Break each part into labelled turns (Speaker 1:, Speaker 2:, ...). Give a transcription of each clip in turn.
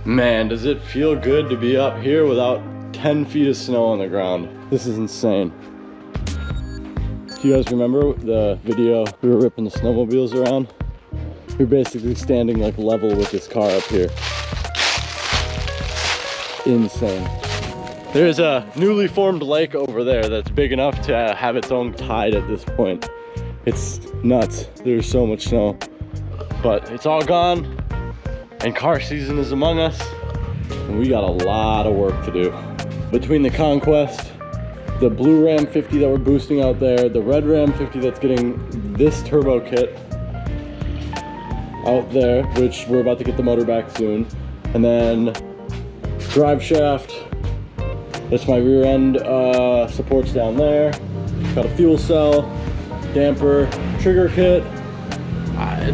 Speaker 1: Man, does it feel good to be up here without 10 feet of snow on the ground. This is insane. Do you guys remember the video we were ripping the snowmobiles around? We're basically standing like level with this car up here. Insane. There's a newly formed lake over there that's big enough to have its own tide at this point. It's nuts. There's so much snow. But it's all gone, and car season is among us, and we got a lot of work to do. Between the Conquest, the blue Ram 50 that we're boosting out there, the red Ram 50 that's getting this turbo kit out there, which we're about to get the motor back soon, and then drive shaft, that's my rear end supports down there, got a fuel cell, damper, trigger kit,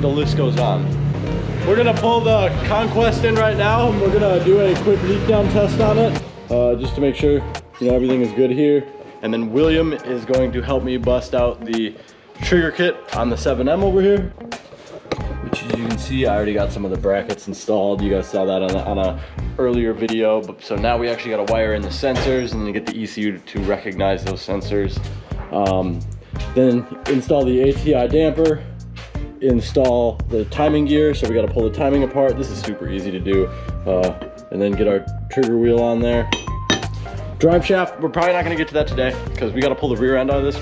Speaker 1: the list goes on. We're gonna pull the Conquest in right now, and we're gonna do a quick leak down test on it, just to make sure everything is good here. And then William is going to help me bust out the trigger kit on the 7M over here, which as you can see, I already got some of the brackets installed. You guys saw that on a earlier video. But so now we actually got to wire in the sensors and then get the ECU to recognize those sensors. Then install the ATI damper, install the timing gear. So we got to pull the timing apart. This is super easy to do. And then get our trigger wheel on there. Drive shaft, we're probably not gonna get to that today because we gotta pull the rear end out of this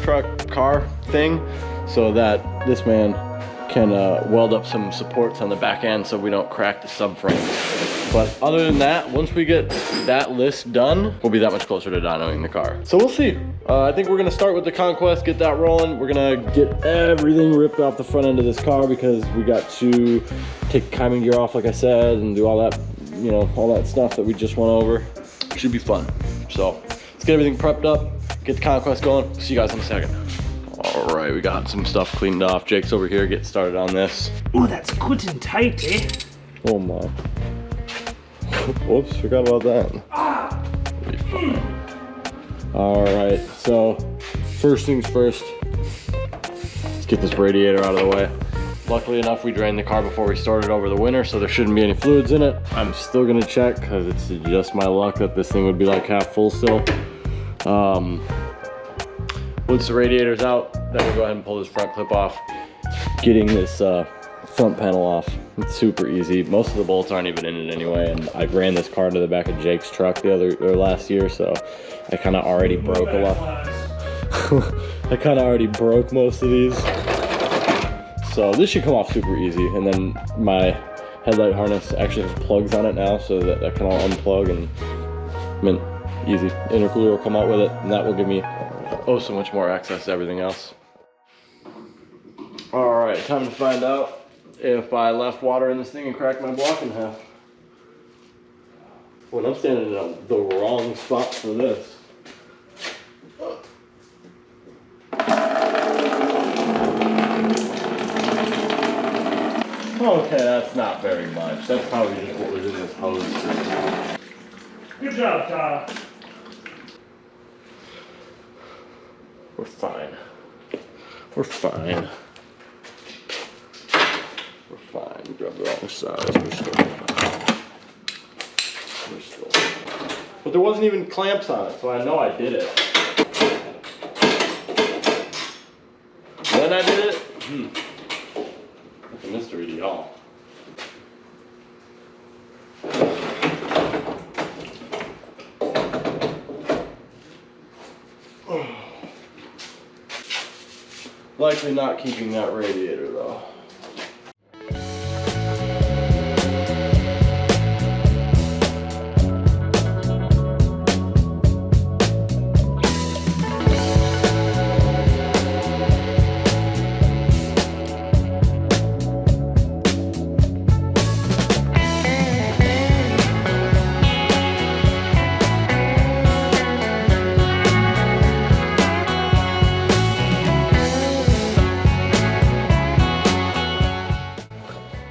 Speaker 1: car thing so that this man can weld up some supports on the back end so we don't crack the subframe. But other than that, once we get that list done, we'll be that much closer to dynoing the car. So we'll see. I think we're gonna start with the Conquest, get that rolling. We're gonna get everything ripped off the front end of this car because we got to take timing gear off, like I said, and do all that, all that stuff that we just went over. Should be fun. So let's get everything prepped up, get the Conquest going. See you guys in a second. All right, we got some stuff cleaned off. Jake's over here getting started on this.
Speaker 2: Oh, that's good and tight, eh?
Speaker 1: Oh my. Whoops, forgot about that. Be fun. All right, so first things first, let's get this radiator out of the way. Luckily enough, we drained the car before we started over the winter, so there shouldn't be any fluids in it. I'm still gonna check because it's just my luck that this thing would be like half full still. Once the radiator's out, then we'll go ahead and pull this front clip off. Getting this front panel off, it's super easy. Most of the bolts aren't even in it anyway, and I ran this car into the back of Jake's truck last year, so I kind of already broke a lot. I kind of already broke most of these. So this should come off super easy, and then my headlight harness actually has plugs on it now, so that I can all unplug, and easy. Intercooler will come out with it, and that will give me so much more access to everything else. All right, time to find out if I left water in this thing and cracked my block in half. Well, I'm standing in the wrong spot for this. Okay, that's not very much. That's probably just what was in this hose.
Speaker 2: Good job, Todd.
Speaker 1: We're fine. We're fine. We're fine. We grabbed the wrong size. We're still fine. We're still fine. But there wasn't even clamps on it, so I know I did it. When I did it? It's a mystery to y'all. Likely not keeping that radiator though.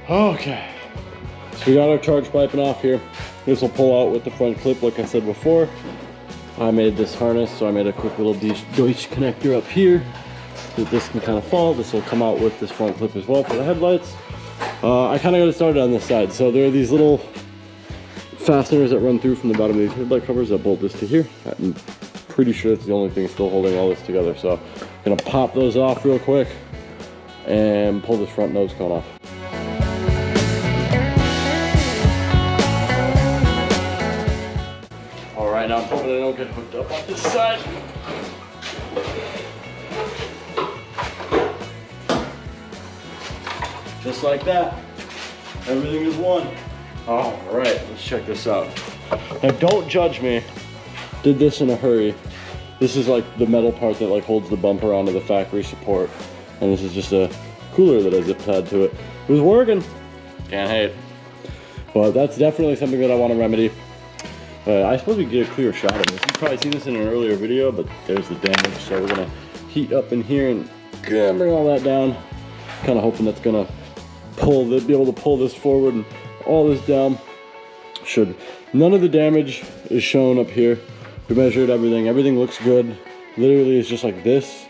Speaker 1: Okay, so we got our charge piping off here. This will pull out with the front clip like I said before. I made this harness, so I made a quick little Deutsch connector up here so that this can kind of fall. This will come out with this front clip as well for the headlights. I kind of got it started on this side. So there are these little fasteners that run through from the bottom of these headlight covers that bolt this to here. I'm pretty sure it's the only thing still holding all this together. So I'm gonna pop those off real quick and pull this front nose cone off. All right, now I'm hoping I don't get hooked up on this side. Just like that, everything is one. All right, let's check this out. Now don't judge me, did this in a hurry. This is like the metal part that like holds the bumper onto the factory support. And this is just a cooler that I zip tied to it. It was working, can't hate. But that's definitely something that I want to remedy. I suppose we can get a clear shot of this. You've probably seen this in an earlier video, but there's the damage. So we're gonna heat up in here and bring all that down. Kind of hoping that's gonna be able to pull this forward and all this down. None of the damage is shown up here. We measured everything. Everything looks good. Literally, it's just like this,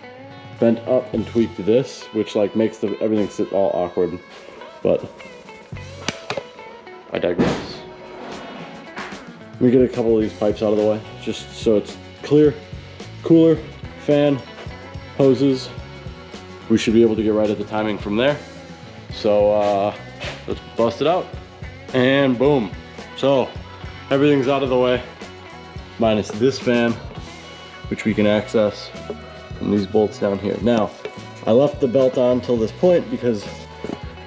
Speaker 1: bent up and tweaked this, which like makes everything sit all awkward. But I digress. Let me get a couple of these pipes out of the way, just so it's clear. Cooler, fan, hoses. We should be able to get right at the timing from there. So let's bust it out, and boom. So everything's out of the way, minus this fan, which we can access from these bolts down here. Now, I left the belt on till this point because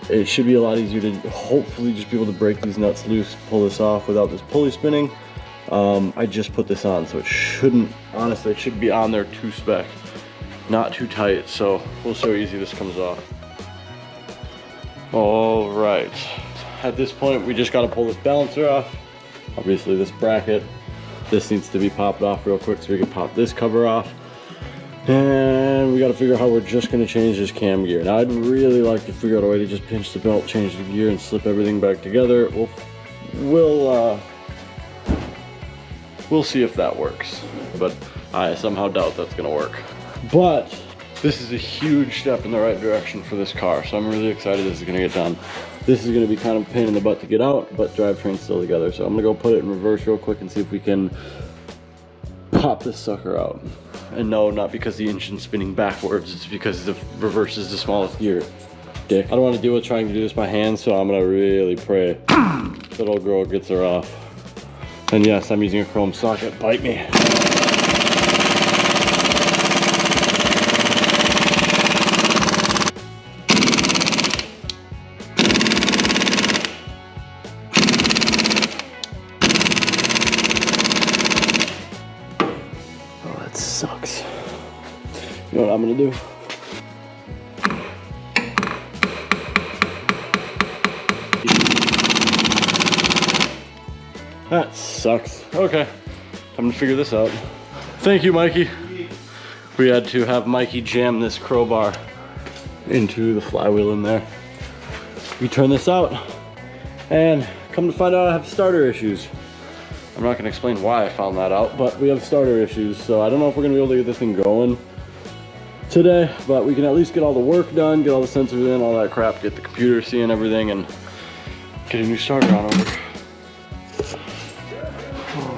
Speaker 1: it should be a lot easier to hopefully just be able to break these nuts loose, pull this off without this pulley spinning. I just put this on, so it shouldn't, honestly, it should be on there to spec, not too tight. So we'll see how easy this comes off. All right, at this point, we just got to pull this balancer off. Obviously this bracket, this needs to be popped off real quick so we can pop this cover off. And we got to figure out how we're just going to change this cam gear. Now I'd really like to figure out a way to just pinch the belt, change the gear, and slip everything back together. We'll see if that works, but I somehow doubt that's going to work. But this is a huge step in the right direction for this car, so I'm really excited this is going to get done. This is going to be kind of a pain in the butt to get out, but drivetrain's still together. So I'm going to go put it in reverse real quick and see if we can pop this sucker out. And no, not because the engine's spinning backwards, it's because the reverse is the smallest gear. Dick. I don't want to deal with trying to do this by hand, so I'm going to really pray that old girl gets her off. And yes, I'm using a chrome socket. Bite me. Sucks. You know what I'm gonna do? That sucks. Okay, time to figure this out. Thank you, Mikey. We had to have Mikey jam this crowbar into the flywheel in there. We turn this out, and come to find out I have starter issues. I'm not gonna explain why I found that out, but we have starter issues, so I don't know if we're gonna be able to get this thing going today, but we can at least get all the work done, get all the sensors in, all that crap, get the computer seeing everything, and get a new starter on over.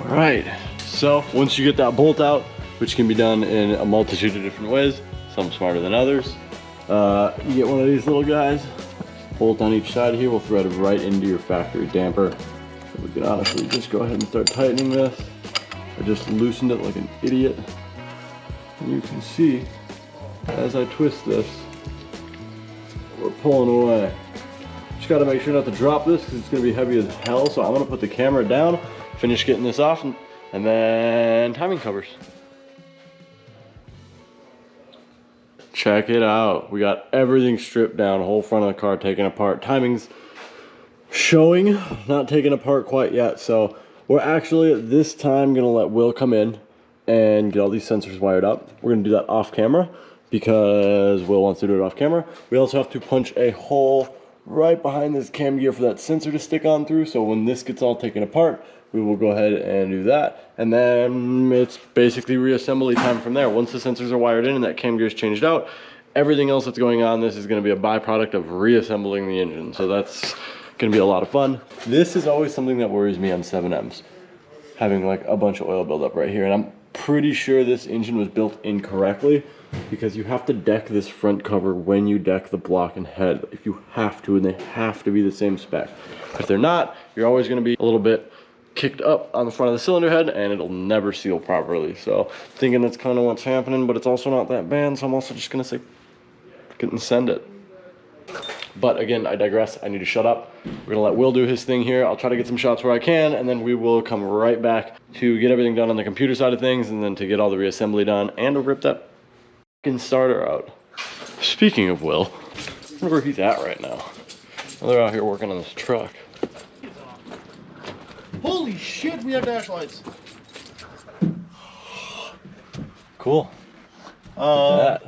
Speaker 1: All right, so once you get that bolt out, which can be done in a multitude of different ways, some smarter than others, you get one of these little guys, bolt on each side here, will thread right into your factory damper. We can honestly just go ahead and start tightening this. I just loosened it like an idiot. And you can see, as I twist this, we're pulling away. Just gotta make sure not to drop this because it's gonna be heavy as hell. So I'm gonna put the camera down, finish getting this off, and then timing covers. Check it out. We got everything stripped down, whole front of the car taken apart. Timing's showing, not taken apart quite yet. So we're actually at this time gonna let Will come in and get all these sensors wired up. We're gonna do that off camera because Will wants to do it off camera. We also have to punch a hole right behind this cam gear for that sensor to stick on through. So when this gets all taken apart, we will go ahead and do that. And then it's basically reassembly time from there. Once the sensors are wired in and that cam gear is changed out, everything else that's going on, this is gonna be a byproduct of reassembling the engine. So that's gonna be a lot of fun. This is always something that worries me on 7Ms, having like a bunch of oil buildup right here. And I'm pretty sure this engine was built incorrectly, because you have to deck this front cover when you deck the block and head. If you have to, and they have to be the same spec. If they're not, you're always gonna be a little bit kicked up on the front of the cylinder head and it'll never seal properly. So thinking that's kind of what's happening, but it's also not that bad. So I'm also just gonna say, get and send it. But again, I digress. I need to shut up. We're gonna let Will do his thing here. I'll try to get some shots where I can, and then we will come right back to get everything done on the computer side of things, and then to get all the reassembly done and to rip that fucking starter out. Speaking of Will, I wonder where he's at right now. Well, they're out here working on this truck.
Speaker 3: Holy shit, we have dash lights.
Speaker 1: Cool. That.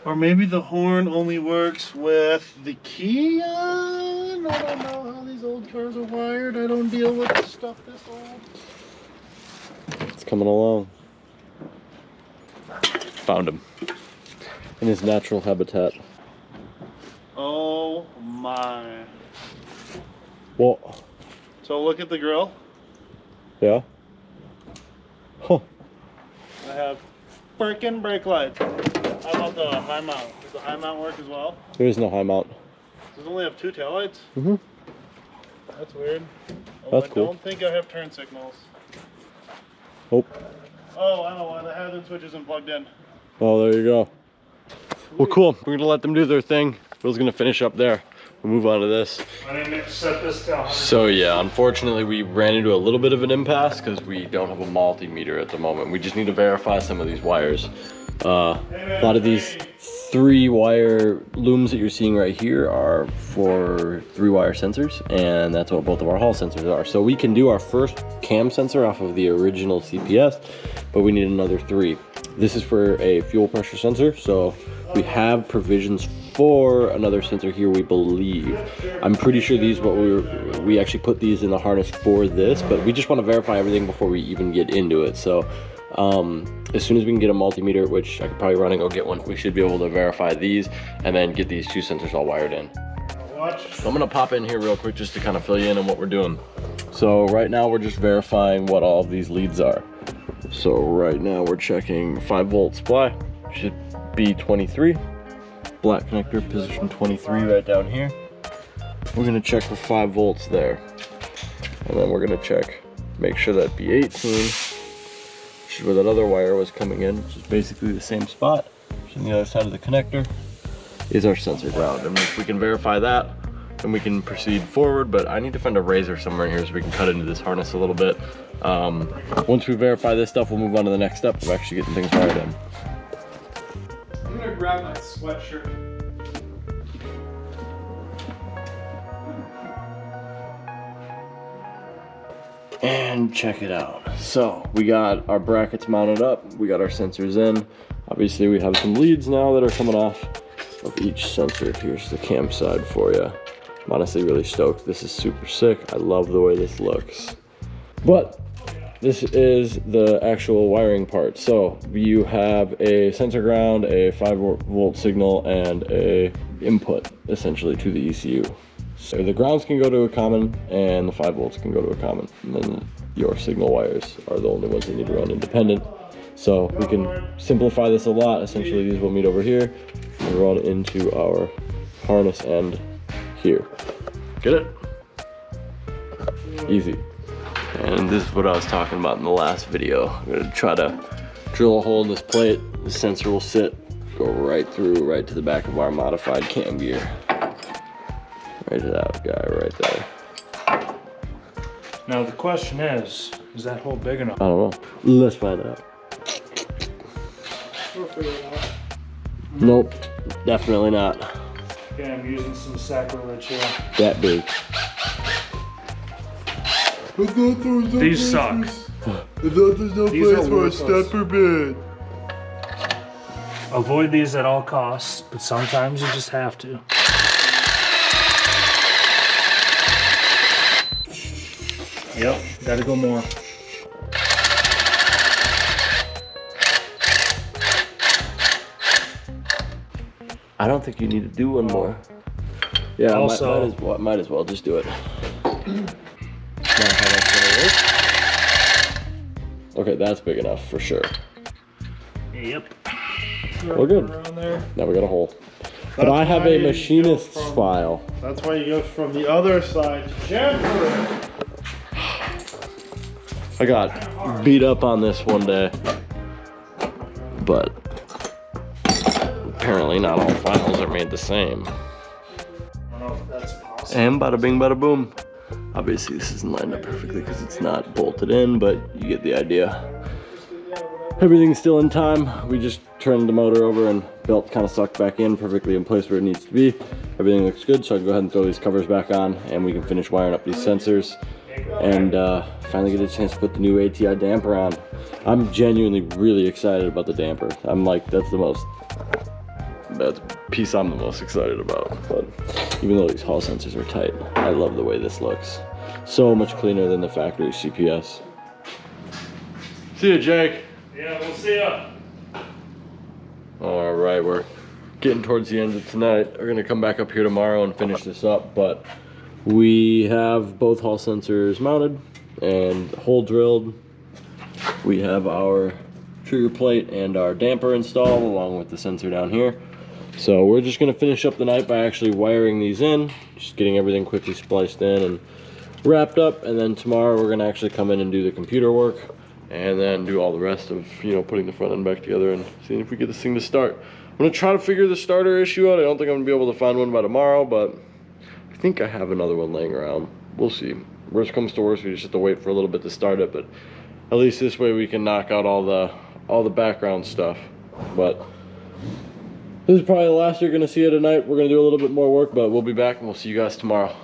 Speaker 3: Or maybe the horn only works with the key on. I don't know how these old cars are wired. I don't deal with stuff this old.
Speaker 1: It's coming along. Found him in his natural habitat.
Speaker 3: Oh my.
Speaker 1: What?
Speaker 3: So look at the grill.
Speaker 1: Yeah? Huh.
Speaker 3: I have freaking brake lights. How about the high mount? Does the high mount work as well?
Speaker 1: There is no high mount.
Speaker 3: Does it only have 2 taillights?
Speaker 1: Mm-hmm.
Speaker 3: That's weird.
Speaker 1: That's
Speaker 3: I
Speaker 1: cool.
Speaker 3: don't think I have turn signals.
Speaker 1: Oh.
Speaker 3: Oh, I know why. The hazard switch isn't plugged in.
Speaker 1: Oh, there you go. Well, cool. We're gonna let them do their thing. Will's gonna finish up there. We'll move on to this.
Speaker 2: I need to set this down.
Speaker 1: So yeah, unfortunately we ran into a little bit of an impasse because we don't have a multimeter at the moment. We just need to verify some of these wires. A lot of these 3-wire looms that you're seeing right here are for 3-wire sensors, and that's what both of our hall sensors are. So we can do our first cam sensor off of the original CPS, but we need another 3. This is for a fuel pressure sensor, so we have provisions for another sensor here, we believe. I'm pretty sure these, we actually put these in the harness for this, but we just want to verify everything before we even get into it. So as soon as we can get a multimeter, which I could probably run and go get one, we should be able to verify these and then get these 2 sensors all wired in. So I'm gonna pop in here real quick just to kind of fill you in on what we're doing. So right now we're just verifying what all of these leads are. So right now we're checking 5-volt supply, should be 23. Black connector, position 23 right down here. We're gonna check for 5 volts there. And then we're gonna check, make sure that B18, which is where that other wire was coming in, which is basically the same spot, which is on the other side of the connector, is our sensor ground. And if we can verify that, then we can proceed forward, but I need to find a razor somewhere in here so we can cut into this harness a little bit. Once we verify this stuff, we'll move on to the next step of actually getting things wired in.
Speaker 2: I'm gonna grab my sweatshirt.
Speaker 1: And check it out. So we got our brackets mounted up, we got our sensors in. Obviously we have some leads now that are coming off of each sensor. Here's the cam side for you. I'm honestly really stoked. This is super sick. I love the way this looks. But this is the actual wiring part. So you have a sensor ground, a 5-volt signal, and a input essentially to the ECU. So the grounds can go to a common and the 5 volts can go to a common. And then your signal wires are the only ones that need to run independent. So we can simplify this a lot. Essentially these will meet over here and run into our harness end here. Get it? Easy. And this is what I was talking about in the last video. I'm gonna try to drill a hole in this plate. The sensor will sit, go right through, right to the back of our modified cam gear. Right to that guy right there.
Speaker 2: Now the question is that hole big enough?
Speaker 1: I don't know. Let's find out.
Speaker 3: We'll figure it out.
Speaker 1: Nope, definitely not.
Speaker 2: Okay, I'm using some sacrilege here.
Speaker 1: That big.
Speaker 2: These suck.
Speaker 3: I thought there's no
Speaker 2: These
Speaker 3: place
Speaker 2: are
Speaker 3: for a
Speaker 2: worthless.
Speaker 3: stepper bed.
Speaker 2: Avoid these at all costs, but sometimes you just have to. Yep, gotta go more.
Speaker 1: I don't think you need to do one more. Yeah,
Speaker 2: Also,
Speaker 1: might as well just do it. Not how that's gonna work. Okay, that's big enough for sure.
Speaker 2: yep.
Speaker 1: We're good.
Speaker 2: Around there.
Speaker 1: Now we got a hole. But I have a machinist's file.
Speaker 3: That's why you go from the other side to chamfer it.
Speaker 1: I got beat up on this one day, but apparently not all files are made the same.
Speaker 2: I don't know if that's possible.
Speaker 1: And bada bing, bada boom. Obviously this isn't lined up perfectly because it's not bolted in, but you get the idea. Everything's still in time. We just turned the motor over and belt kind of sucked back in perfectly in place where it needs to be. Everything looks good, so I can go ahead and throw these covers back on and we can finish wiring up these sensors and finally get a chance to put the new ATI damper on. I'm genuinely really excited about the damper. I'm like, that's the piece I'm the most excited about. But even though these hall sensors are tight, I love the way this looks. So much cleaner than the factory CPS. See you, Jake.
Speaker 2: Yeah, we'll see ya.
Speaker 1: All right, we're getting towards the end of tonight. We're gonna come back up here tomorrow and finish this up, but we have both hall sensors mounted and hole drilled. We have our trigger plate and our damper installed along with the sensor down here. So we're just gonna finish up the night by actually wiring these in, just getting everything quickly spliced in and wrapped up, and then tomorrow we're gonna actually come in and do the computer work and then do all the rest of, you know, putting the front end back together and seeing if we get this thing to start. I'm gonna try to figure the starter issue out. I don't think I'm gonna be able to find one by tomorrow, but I think I have another one laying around. We'll see. Worst comes to worst, we just have to wait for a little bit to start it, but at least this way we can knock out all the background stuff. But this is probably the last you're gonna see of tonight. We're gonna do a little bit more work, but we'll be back and we'll see you guys tomorrow.